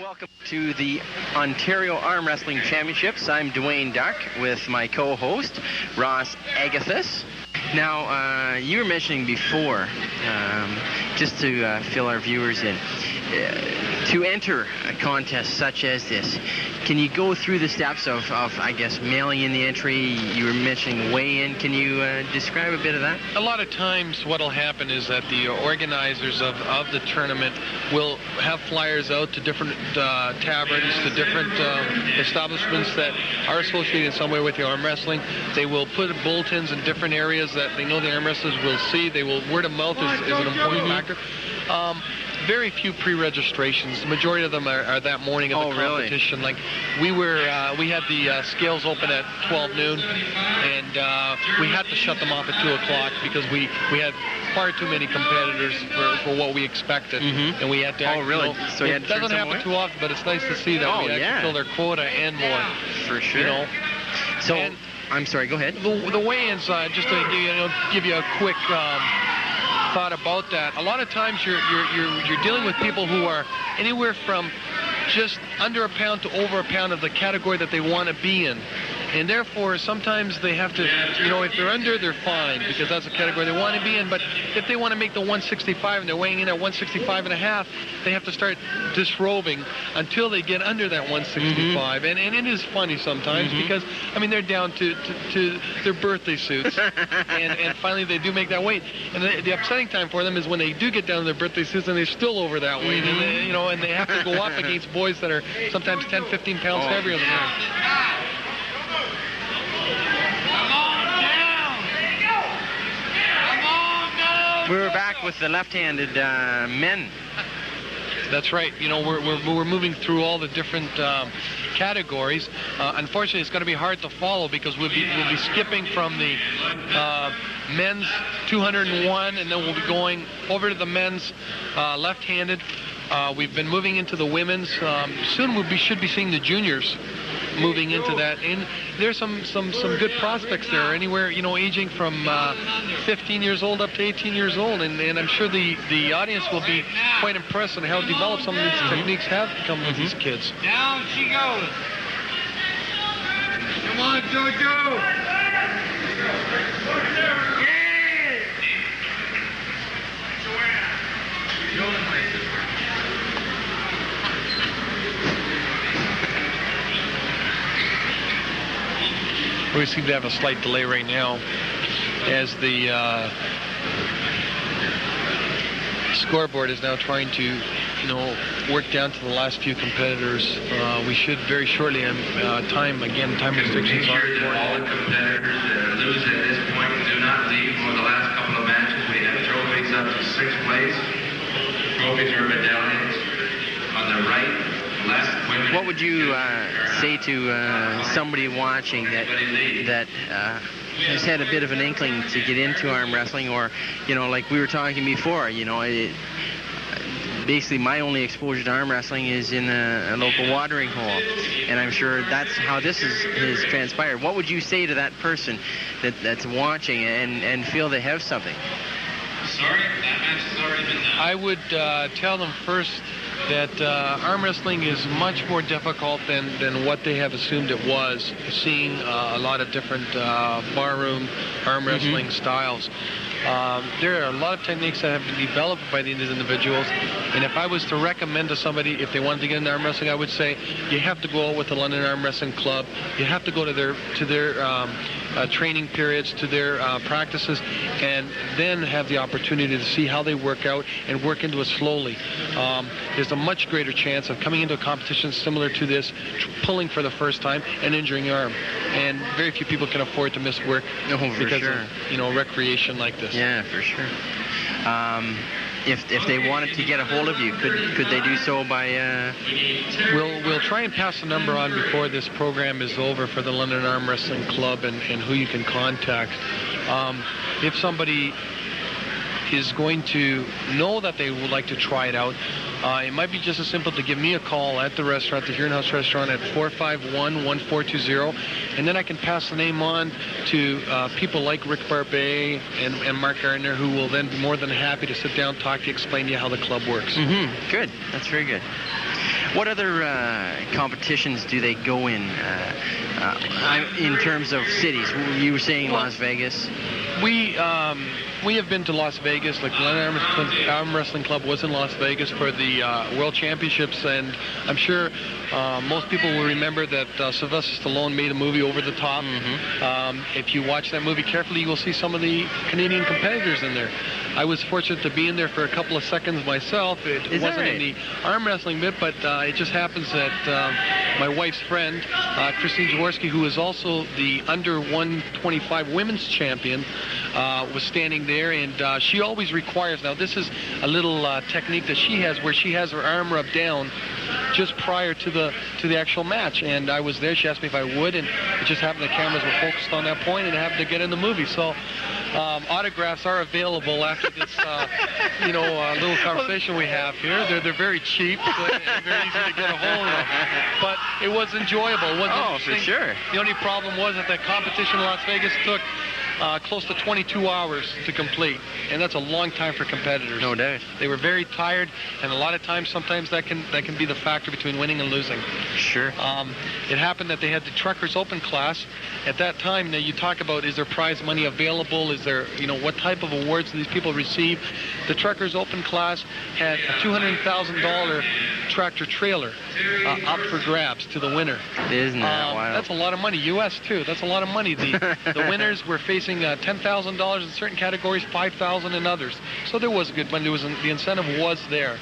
Welcome to the Ontario Arm Wrestling Championships. I'm Dwayne Duck with my co-host, Ross Agathis. Now, you were mentioning before, just to fill our viewers in, to enter a contest such as this, can you go through the steps of I guess, mailing in the entry? You were mentioning weigh-in. Can you describe a bit of that? A lot of times what will happen is that the organizers of the tournament will have flyers out to different taverns, to different establishments that are associated in some way with the arm wrestling. They will put bulletins in different areas that they know the arm wrestlers will see. They will, word of mouth is an important factor. Very few pre-registrations. The majority of them are that morning of the competition. Really? Like we had the scales open at 12 noon, and we had to shut them off at 2 o'clock because we had far too many competitors for what we expected, and we had to. Oh, really? You know, so it doesn't happen too often, but it's nice to see that we actually fill their quota and more. For sure. You know. So, and I'm sorry. Go ahead. The weigh-ins, just to give you a quick thought about that. A lot of times you're dealing with people who are anywhere from just under a pound to over a pound of the category that they want to be in. And therefore, sometimes they have to, if they're under, they're fine, because that's the category they want to be in. But if they want to make the 165 and they're weighing in at 165 and a half, they have to start disrobing until they get under that 165. And it is funny sometimes because, I mean, they're down to their birthday suits. and finally, they do make that weight. And the upsetting time for them is when they do get down to their birthday suits and they're still over that weight. And they, and they have to go up against boys that are sometimes 10, 15 pounds heavier than them. We're back with the left-handed men. That's right. We're moving through all the different categories. Unfortunately, it's going to be hard to follow because we'll be skipping from the men's 201, and then we'll be going over to the men's left-handed. We've been moving into the women's. Soon we should be seeing the juniors moving into that, and there's some good prospects there, anywhere aging from 15 years old up to 18 years old, and I'm sure the audience will be quite impressed on how developed some of these techniques have become with these kids. Down she goes. Come on, Jojo. We seem to have a slight delay right now as the scoreboard is now trying to, work down to the last few competitors. We should very shortly, time restrictions are important. All the competitors that lose at this point do not leave for the last couple of matches. We have trophies up to 6th place. Trophies are medallions on the right. What would you say to somebody watching that has had a bit of an inkling to get into arm wrestling, or like we were talking before, basically my only exposure to arm wrestling is in a local watering hole, and I'm sure that's how this has transpired. What would you say to that person that's watching and feel they have something? Sorry, that match has already been done. I would tell them first that arm wrestling is much more difficult than what they have assumed it was, seeing a lot of different barroom arm wrestling styles. There are a lot of techniques that have been developed by these individuals, and if I was to recommend to somebody if they wanted to get into arm wrestling, I would say you have to go out with the London Arm Wrestling Club. You have to go to their training periods, to their practices, and then have the opportunity to see how they work out and work into it slowly. There's a much greater chance of coming into a competition similar to this, pulling for the first time and injuring your arm. And very few people can afford to miss work because of recreation like this. Yeah, for sure. If they wanted to get a hold of you, could they do so by? We'll try and pass the number on before this program is over for the London Arm Wrestling Club and who you can contact. If somebody is going to know that they would like to try it out, It might be just as simple to give me a call at the restaurant, the Huron House Restaurant, at 451-1420, and then I can pass the name on to people like Rick Baarbe and Mark Gardner, who will then be more than happy to sit down, talk to you, explain to you how the club works. Good. That's very good. What other competitions do they go in terms of cities? You were saying Las Vegas. We have been to Las Vegas. Like the London Arm Wrestling Club was in Las Vegas for the World Championships, and I'm sure most people will remember that Sylvester Stallone made a movie, Over the Top. If you watch that movie carefully, you will see some of the Canadian competitors in there. I was fortunate to be in there for a couple of seconds myself. It wasn't in the arm wrestling bit, but it just happens that my wife's friend, Christine Jaworski, who is also the under 125 women's champion, was standing there, and she always requires, now this is a little technique that she has, where she has her arm rubbed down just prior to the actual match, and I was there. She asked me if I would, and it just happened the cameras were focused on that point, and it happened to get in the movie. So autographs are available after this little conversation we have here. They're very cheap, so very easy to get a hold of, but it was enjoyable. It was interesting. For sure. The only problem was that the competition in Las Vegas took close to 22 hours to complete, and that's a long time for competitors. No doubt. They were very tired, and a lot of times, sometimes that can be the factor between winning and losing. Sure. It happened that they had the Truckers Open class. At that time, now you talk about, is there prize money available? Is there, what type of awards do these people receive? The Truckers Open class had a $200,000 tractor trailer up for grabs to the winner. Isn't that wild? That's a lot of money, U.S. too. That's a lot of money. The winners were facing $10,000 in certain categories, $5,000 in others. So there was good money. The incentive was there.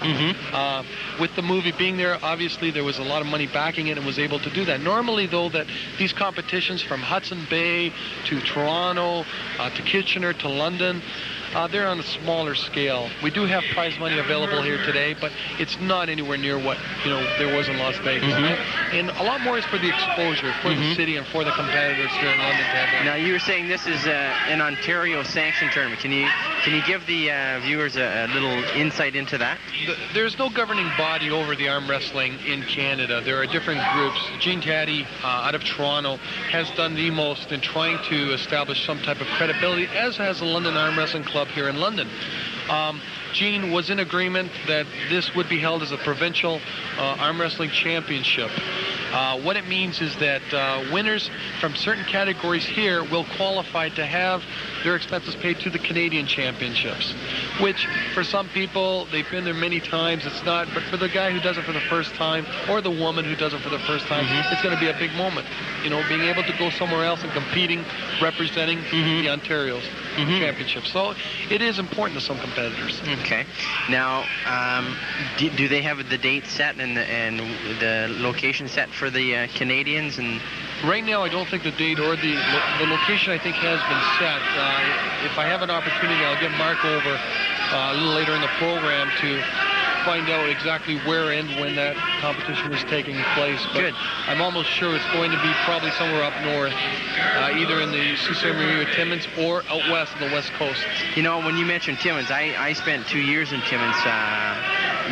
With the movie being there, obviously there was a lot of money backing it and was able to do that. Normally, though, that these competitions from Hudson Bay to Toronto to Kitchener to London, they're on a smaller scale. We do have prize money available here today, but it's not anywhere near what there was in Las Vegas. And a lot more is for the exposure, for the city, and for the competitors here in London to have that. Now, you were saying this is an Ontario sanctioned tournament. Can you give the viewers a little insight into that? There's no governing body over the arm wrestling in Canada. There are different groups. Gene Taddy out of Toronto has done the most in trying to establish some type of credibility, as has the London Arm Wrestling Club here in London. Gene was in agreement that this would be held as a provincial arm wrestling championship. What it means is that winners from certain categories here will qualify to have their expenses paid to the Canadian championships, which for some people, they've been there many times, it's not, but for the guy who does it for the first time, or the woman who does it for the first time, it's going to be a big moment. Being able to go somewhere else and competing, representing the Ontario's championship. So it is important to some competitors. Okay. Now, do they have the date set and the location set for the Canadians? And right now, I don't think the date or the location, I think, has been set. If I have an opportunity, I'll get Mark over a little later in the program to find out exactly where and when that competition is taking place. But good. I'm almost sure it's going to be probably somewhere up north, either in the Sault Ste. Marie or Timmins, or out west on the west coast. When you mentioned Timmins, I spent 2 years in Timmins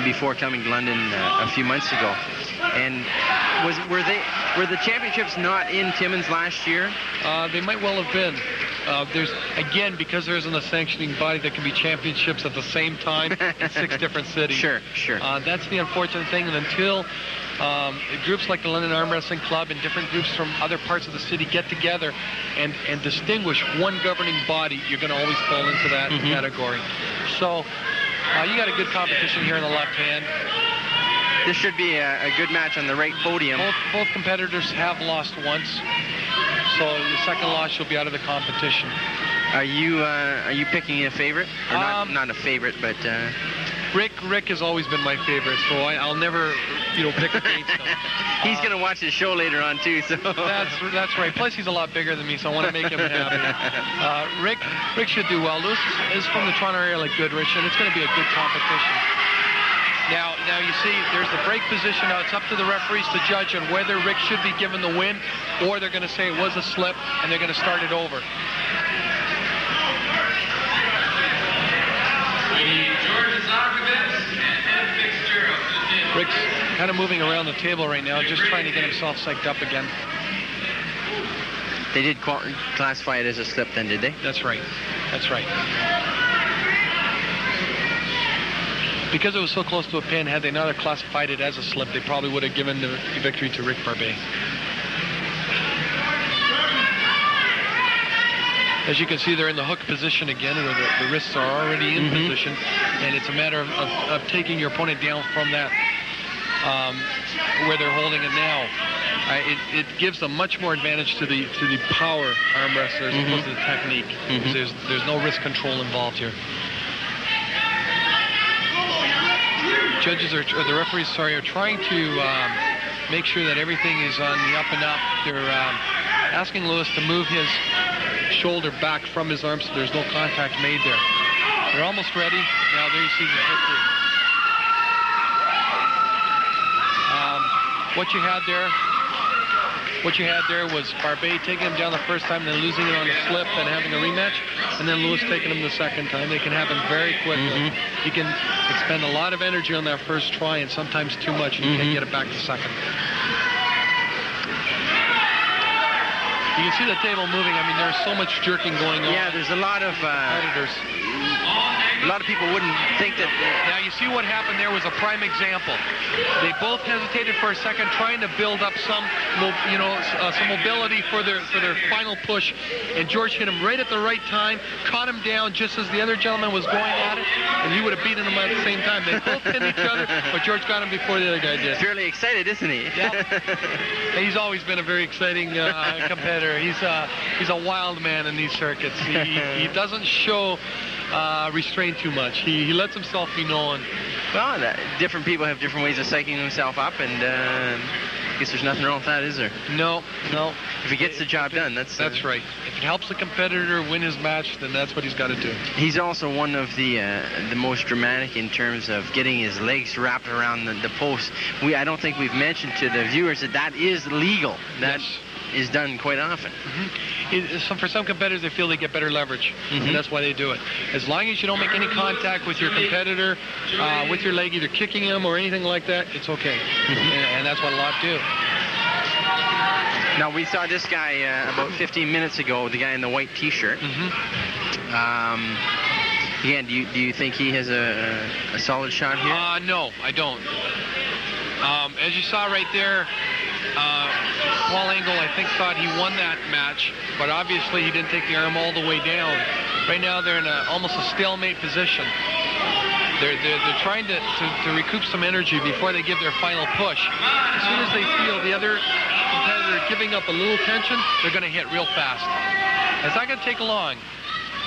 before coming to London a few months ago. And were the championships not in Timmins last year? They might well have been. Because there isn't a sanctioning body, that can be championships at the same time in 6 different cities. Sure. That's the unfortunate thing, and until groups like the London Arm Wrestling Club and different groups from other parts of the city get together and distinguish one governing body, you're going to always fall into that category. So you got a good competition here in the left hand. This should be a good match on the right podium. Both competitors have lost once, so the second loss will be out of the competition. Are you picking a favorite? Or not a favorite, but Rick has always been my favorite, so I'll never pick against him. He's going to watch the show later on too, so that's right. Plus he's a lot bigger than me, so I want to make him happy. Rick should do well. Lewis is from the Toronto area like Goodridge, and it's going to be a good competition. Now you see, there's the break position. Now it's up to the referees to judge on whether Rick should be given the win, or they're going to say it was a slip, and they're going to start it over. We need George Isakouitz and Ed Fitzgerald. kind of moving around the table right now, just trying to get himself psyched up again. They did classify it as a slip then, did they? That's right. That's right. Because it was so close to a pin, had they not classified it as a slip, they probably would have given the victory to Rick Baarbe. As you can see, they're in the hook position again, where the wrists are already in position, and it's a matter of taking your opponent down from that, where they're holding it now. It gives a much more advantage to the power arm wrestler as opposed to the technique. There's no wrist control involved here. Judges or the referees, sorry, are trying to make sure that everything is on the up and up. They're asking Lewis to move his shoulder back from his arm so there's no contact made there. They're almost ready. Now there you see the victory. What you had there was Baarbe taking him down the first time, then losing it on the slip and having a rematch, and then Lewis taking him the second time. They can happen very quickly. You can expend a lot of energy on that first try, and sometimes too much, and you can't get it back to second. You can see the table moving. I mean, there's so much jerking going on. Yeah, there's a lot of competitors. A lot of people wouldn't think that. Now you see what happened there was a prime example. They both hesitated for a second, trying to build up some mobility for their final push. And George hit him right at the right time, caught him down just as the other gentleman was going at it, and he would have beaten him at the same time. They both hit each other, but George got him before the other guy did. Fairly excited, isn't he? Yeah. He's always been a very exciting competitor. He's a wild man in these circuits. He doesn't show restraint too much. He lets himself be known. Well, different people have different ways of psyching themselves up, and I guess there's nothing wrong with that, is there? No. If he gets the job done, that's right. If it helps the competitor win his match, then that's what he's got to do. He's also one of the most dramatic in terms of getting his legs wrapped around the post. I don't think we've mentioned to the viewers that is legal. That is done quite often. For some competitors, they feel they get better leverage, and that's why they do it. As long as you don't make any contact with your competitor, with your leg, either kicking him or anything like that, it's okay. And that's what a lot do. Now, we saw this guy about 15 minutes ago, the guy in the white T-shirt. Again, do you think he has a solid shot here? No, I don't. As you saw right there, Paul Engle, I think, thought he won that match, but obviously he didn't take the arm all the way down. Right now they're in almost a stalemate position. They're trying to recoup some energy before they give their final push. As soon as they feel the other competitor giving up a little tension, they're going to hit real fast. It's not going to take long.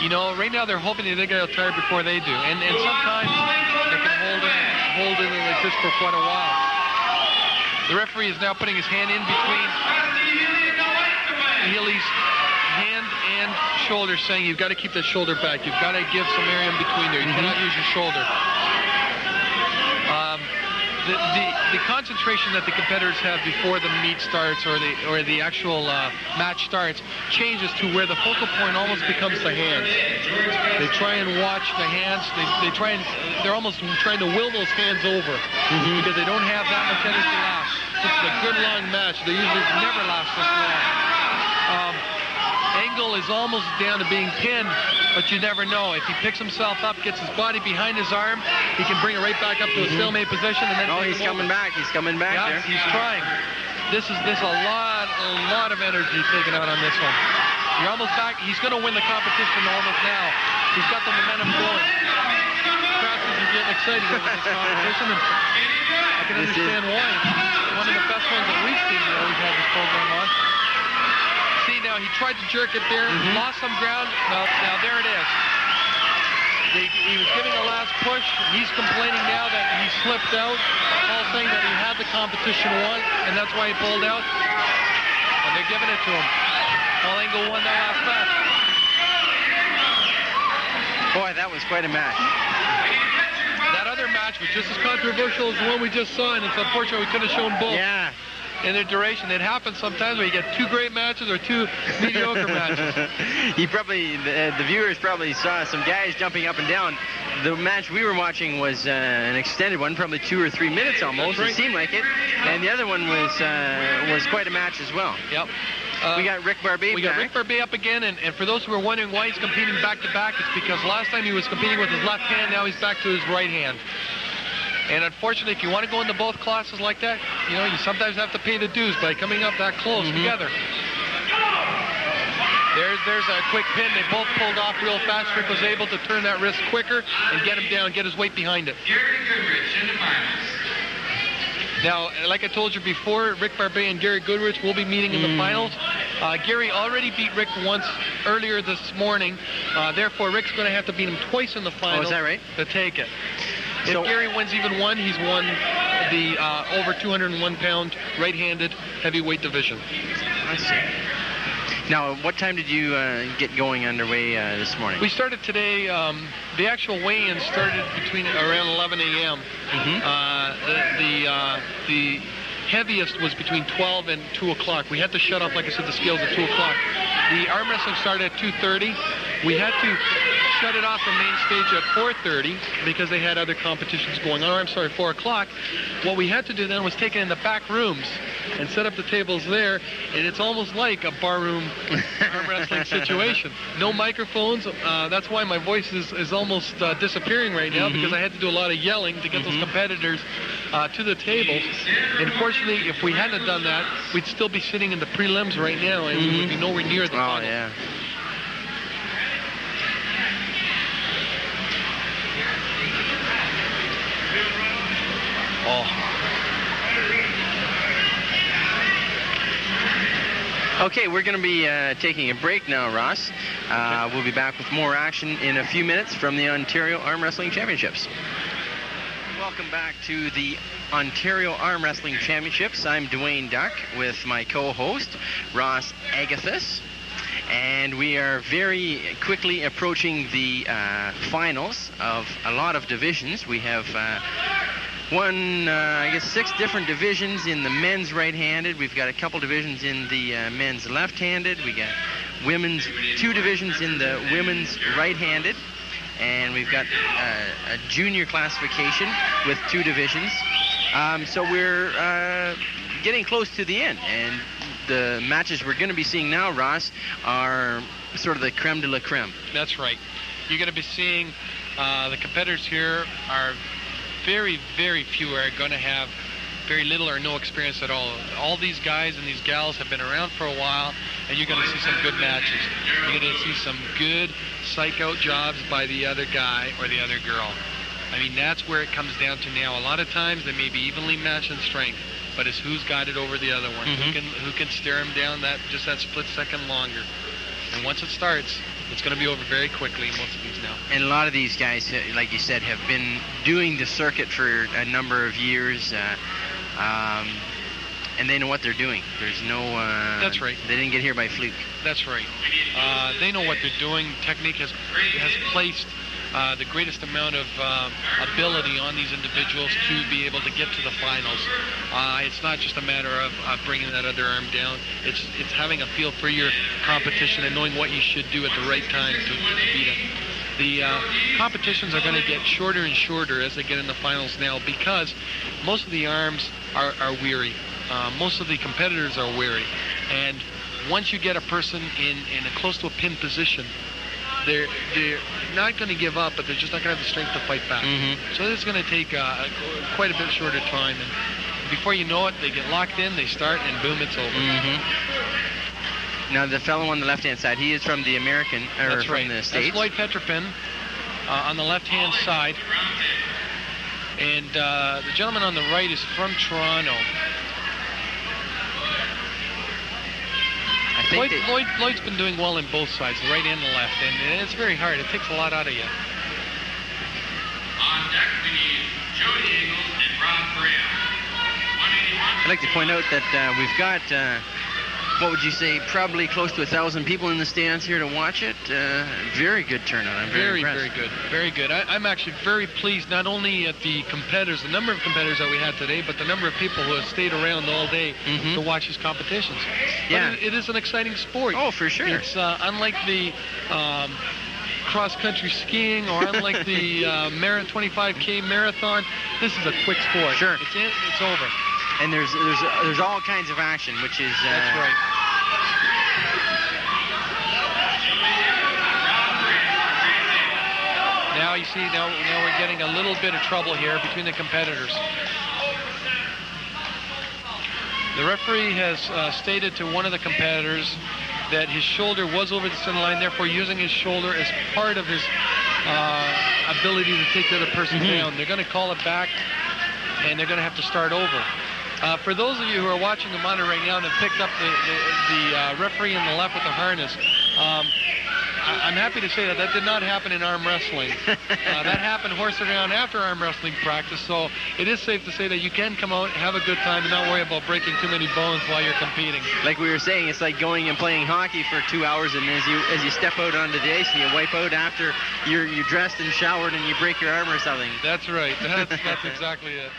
You know, right now they're hoping that they're going to tire before they do, and sometimes they can hold it like this for quite a while. The referee is now putting his hand in between Healy's hand and shoulder, saying you've got to keep that shoulder back. You've got to give some area in between there. You cannot use your shoulder. The concentration that the competitors have before the meet starts or the actual match starts changes to where the focal point almost becomes the hands. They try and watch the hands. They're almost trying to will those hands over because they don't have that much energy left. This is a good long match. They usually never last this long. Engle is almost down to being pinned, but you never know. If he picks himself up, gets his body behind his arm, he can bring it right back up to a stalemate position. And then he's coming back. He's coming back there. He's trying. This is a lot of energy taken out on this one. You're almost back. He's going to win the competition almost now. He's got the momentum going. Crowds are getting excited over this competition, and I can understand why. It's one of the best ones that we've seen that we've had this program on. See, now he tried to jerk it there, lost some ground. Now there it is. He was giving a last push. He's complaining now that he slipped out. Paul's saying that he had the competition won, and that's why he pulled out. And they're giving it to him. Paul Engle won that last match. Boy, that was quite a match. That other match was just as controversial as the one we just saw, and it's unfortunate we couldn't have shown both. Yeah. In their duration. It happens sometimes where you get two great matches or two mediocre matches. The viewers probably saw some guys jumping up and down. the match we were watching was an extended one, probably 2 or 3 minutes almost. It seemed like it. And the other one was quite a match as well. Yep. We got Rick Baarbe. We got Rick Baarbe up again, and for those who are wondering why he's competing back-to-back, it's because last time he was competing with his left hand, now he's back to his right hand. And unfortunately, if you want to go into both classes like that, you know, you sometimes have to pay the dues by coming up that close together. There's a quick pin. They both pulled off real fast. Rick was able to turn that wrist quicker and get him down, get his weight behind it. Gary Goodridge in the finals. Now, like I told you before, Rick Baarbe and Gary Goodridge will be meeting in the finals. Gary already beat Rick once earlier this morning. Therefore, Rick's going to have to beat him twice in the finals to take it. If Gary wins even one, he's won the over 201-pound right-handed heavyweight division. I see. Now, what time did you get going underway this morning? We started today. The actual weigh-in started between around 11 a.m. The heaviest was between 12 and 2 o'clock. We had to shut off, like I said, the scales at 2 o'clock. The arm wrestling started at 2:30. We had to shut it off from main stage at 4:30 because they had other competitions going on. I'm sorry, 4 o'clock. What we had to do then was take it in the back rooms and set up the tables there, and it's almost like a barroom arm wrestling situation. No microphones. That's why my voice is almost disappearing right now, because I had to do a lot of yelling to get those competitors to the tables. And fortunately, if we hadn't done that, we'd still be sitting in the prelims right now, and we would be nowhere near the finals. Yeah. Okay, we're going to be taking a break now, Ross. We'll be back with more action in a few minutes from the Ontario Arm Wrestling Championships. Welcome back to the Ontario Arm Wrestling Championships. I'm Dwayne Duck with my co-host, Ross Agathis. And we are very quickly approaching the finals of a lot of divisions. We have I guess 6 different divisions in the men's right-handed. We've got a couple divisions in the men's left-handed. We got 2 divisions in the women's right-handed. And we've got a junior classification with 2 divisions. So we're getting close to the end. And the matches we're going to be seeing now, Ross, are sort of the creme de la creme. That's right. You're going to be seeing the competitors here are very, very few are going to have very little or no experience at all. All these guys and these gals have been around for a while, and you're going to see some good matches. You're going to see some good psych-out jobs by the other guy or the other girl. I mean, that's where it comes down to now. A lot of times they may be evenly matched in strength, but it's who's got it over the other one. Who can stare him down just that split second longer. And once it starts, it's going to be over very quickly, most of these now. And a lot of these guys, like you said, have been doing the circuit for a number of years, and they know what they're doing. There's no... That's right. They didn't get here by fluke. That's right. They know what they're doing. Technique has placed the greatest amount of ability on these individuals to be able to get to the finals. It's not just a matter of bringing that other arm down. It's having a feel for your competition and knowing what you should do at the right time to beat it. The competitions are going to get shorter and shorter as they get in the finals now, because most of the arms are weary. Most of the competitors are weary. And once you get a person in a close to a pin position, they're not going to give up, but they're just not going to have the strength to fight back. So it's going to take quite a bit shorter time. And before you know it, they get locked in, they start, and boom, it's over. Now, the fellow on the left-hand side, he is from the American, or That's from right. the States. That's Lloyd Petrofin on the left-hand side. And the gentleman on the right is from Toronto. Lloyd's been doing well in both sides, the right and the left, and it's very hard. It takes a lot out of you. On deck, we need Jody Engle and Rob Graham. I'd like to point out that we've got, what would you say, probably close to 1,000 people in the stands here to watch it. Very good turnout. I'm very impressed. Very good. Very good. I'm actually very pleased, not only at the competitors, the number of competitors that we had today, but the number of people who have stayed around all day to watch these competitions. Yeah. But it is an exciting sport. Oh, for sure. It's unlike the cross-country skiing or unlike the 25K marathon. This is a quick sport. Sure. It's in, it's over. And there's all kinds of action, which is... That's right. Now you see, now we're getting a little bit of trouble here between the competitors. The referee has stated to one of the competitors that his shoulder was over the center line, therefore using his shoulder as part of his ability to take the other person down. They're going to call it back, and they're going to have to start over. For those of you who are watching the monitor right now and have picked up the referee in the left with the harness, I'm happy to say that did not happen in arm wrestling. That happened horse around after arm wrestling practice, so it is safe to say that you can come out, have a good time, and not worry about breaking too many bones while you're competing. Like we were saying, it's like going and playing hockey for 2 hours, and as you step out onto the ice and you wipe out after you're dressed and showered and you break your arm or something. That's right. That's exactly it.